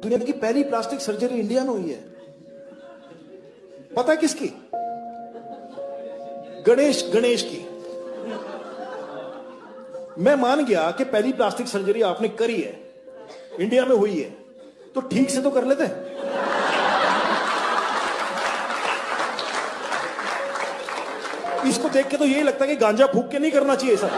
दुनिया की पहली प्लास्टिक सर्जरी इंडिया में हुई है, पता है किसकी? गणेश की। मैं मान गया कि पहली प्लास्टिक सर्जरी आपने करी है, इंडिया में हुई है, तो ठीक से तो कर लेते। इसको देख के तो यही लगता है कि गांजा फूक के नहीं करना चाहिए sir.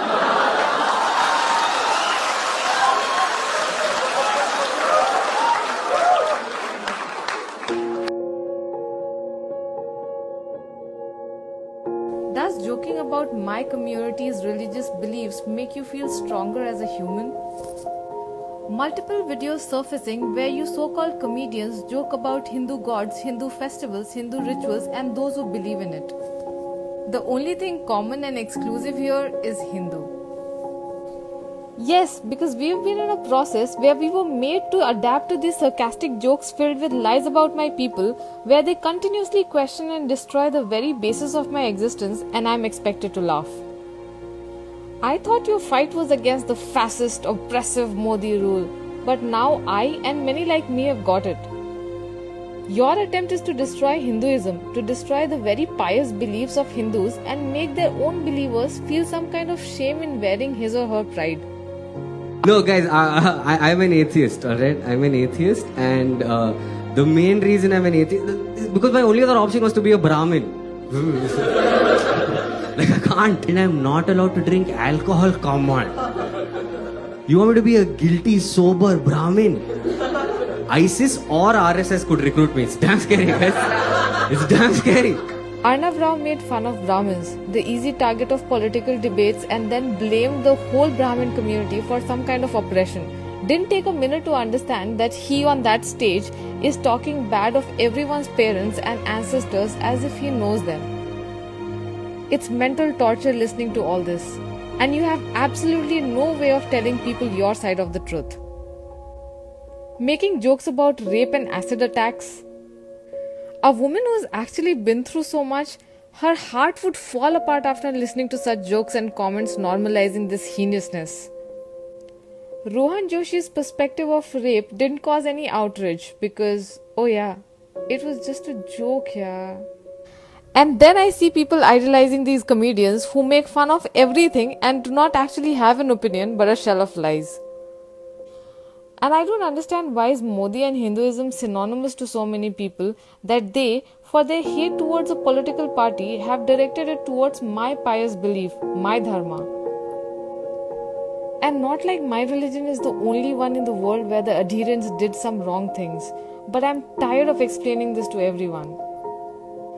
Does joking about my community's religious beliefs make you feel stronger as a human? Multiple videos surfacing where you so-called comedians joke about Hindu gods, Hindu festivals, Hindu rituals, and those who believe in it. The only thing common and exclusive here is Hindu. Yes, because we've been in a process where we were made to adapt to these sarcastic jokes filled with lies about my people, where they continuously question and destroy the very basis of my existence, and I'm expected to laugh. I thought your fight was against the fascist, oppressive Modi rule, but now I and many like me have got it. Your attempt is to destroy Hinduism, to destroy the very pious beliefs of Hindus and make their own believers feel some kind of shame in wearing his or her pride. No, guys, I'm an atheist, alright? I'm an atheist, and the main reason I'm an atheist is because my only other option was to be a Brahmin. Like, I can't, and I'm not allowed to drink alcohol, come on. You want me to be a guilty, sober Brahmin? ISIS or RSS could recruit me. It's damn scary, guys. It's damn scary. Arnav Rao made fun of Brahmins, the easy target of political debates, and then blamed the whole Brahmin community for some kind of oppression. Didn't take a minute to understand that he on that stage is talking bad of everyone's parents and ancestors as if he knows them. It's mental torture listening to all this, and you have absolutely no way of telling people your side of the truth. Making jokes about rape and acid attacks. A woman who's actually been through so much, her heart would fall apart after listening to such jokes and comments normalizing this heinousness. Rohan Joshi's perspective of rape didn't cause any outrage because, oh yeah, it was just a joke, yeah. And then I see people idolizing these comedians who make fun of everything and do not actually have an opinion but a shell of lies. And I don't understand why is Modi and Hinduism synonymous to so many people that they, for their hate towards a political party, have directed it towards my pious belief, my dharma. And not like my religion is the only one in the world where the adherents did some wrong things. But I'm tired of explaining this to everyone.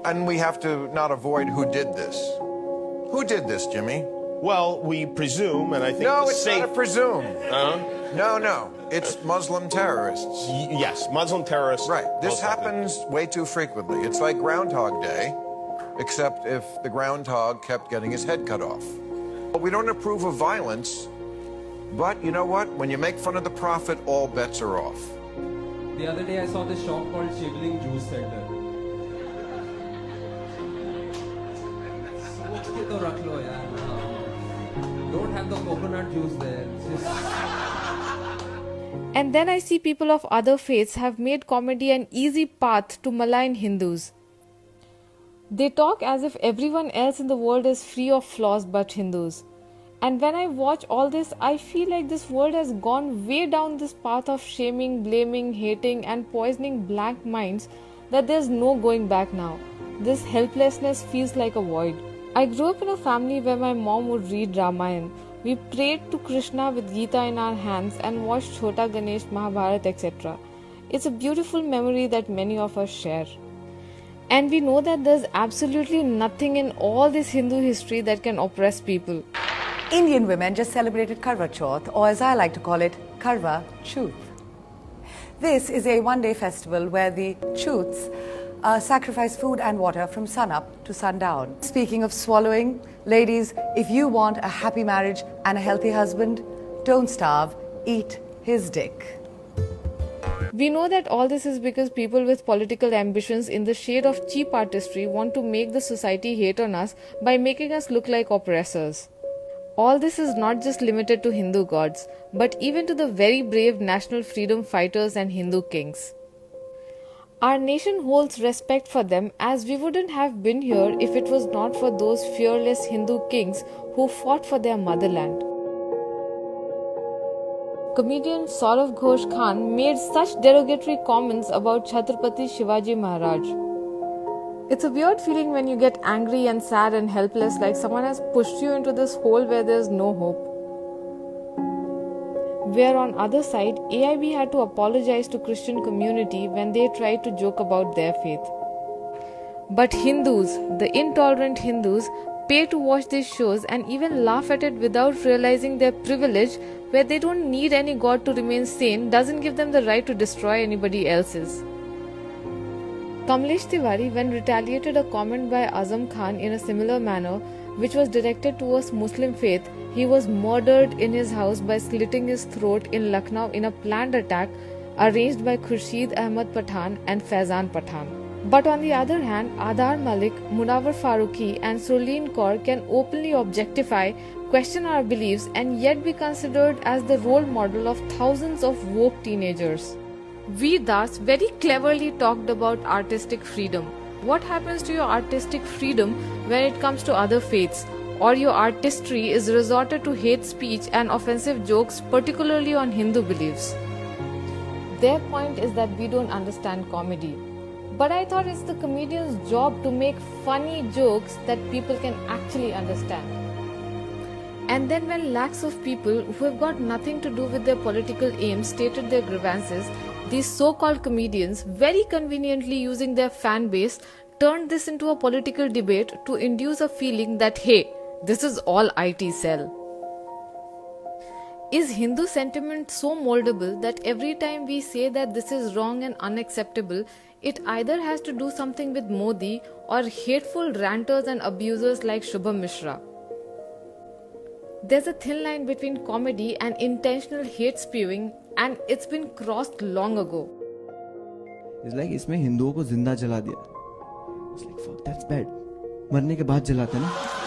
And we have to not avoid who did this. Who did this, Jimmy? Well, we presume, and I think No, the it's safe... not a presume. Uh-huh. No. It's Muslim terrorists. Yes, Muslim terrorists. Right. This happens way too frequently. It's like Groundhog Day, except if the groundhog kept getting his head cut off. We don't approve of violence, but you know what? When you make fun of the prophet, all bets are off. The other day I saw this shop called Shivling Juice Center. Don't have the coconut juice there. And then I see people of other faiths have made comedy an easy path to malign Hindus. They talk as if everyone else in the world is free of flaws but Hindus. And when I watch all this, I feel like this world has gone way down this path of shaming, blaming, hating, and poisoning blank minds that there's no going back now. This helplessness feels like a void. I grew up in a family where my mom would read Ramayana. We prayed to Krishna with Gita in our hands and watched Chhota Ganesh, Mahabharata, etc. It's a beautiful memory that many of us share. And we know that there's absolutely nothing in all this Hindu history that can oppress people. Indian women just celebrated Karwa Chauth, or as I like to call it, Karwa Chauth. This is a one-day festival where the Chauths sacrifice food and water from sunup to sundown. Speaking of swallowing, ladies, if you want a happy marriage and a healthy husband, don't starve, eat his dick. We know that all this is because people with political ambitions in the shade of cheap artistry want to make the society hate on us by making us look like oppressors. All this is not just limited to Hindu gods, but even to the very brave national freedom fighters and Hindu kings. Our nation holds respect for them, as we wouldn't have been here if it was not for those fearless Hindu kings who fought for their motherland. Comedian Saurav Ghosh Khan made such derogatory comments about Chhatrapati Shivaji Maharaj. It's a weird feeling when you get angry and sad and helpless, like someone has pushed you into this hole where there's no hope. Where on other side, AIB had to apologize to Christian community when they tried to joke about their faith. But Hindus, the intolerant Hindus, pay to watch these shows and even laugh at it without realizing their privilege, where they don't need any god to remain sane doesn't give them the right to destroy anybody else's. Kamlesh Tiwari, when retaliated a comment by Azam Khan in a similar manner, which was directed towards Muslim faith, he was murdered in his house by slitting his throat in Lucknow in a planned attack arranged by Khurshid Ahmad Pathan and Faizan Pathan. But on the other hand, Adar Malik, Munawar Farooqi and Surleen Kaur can openly objectify, question our beliefs and yet be considered as the role model of thousands of woke teenagers. Veer Das very cleverly talked about artistic freedom. What happens to your artistic freedom when it comes to other faiths, or your artistry is resorted to hate speech and offensive jokes, particularly on Hindu beliefs? Their point is that we don't understand comedy. But I thought it's the comedian's job to make funny jokes that people can actually understand. And then when lakhs of people who have got nothing to do with their political aims stated their grievances, these so-called comedians, very conveniently using their fan base, turned this into a political debate to induce a feeling that, hey, this is all IT cell. Is Hindu sentiment so moldable that every time we say that this is wrong and unacceptable, it either has to do something with Modi or hateful ranters and abusers like Shubham Mishra? There's a thin line between comedy and intentional hate spewing, and it's been crossed long ago. It's like इसमें हिंदुओं को जिंदा जला दिया. It's like fuck, that's bad. मरने के बाद जलाते हैं ना.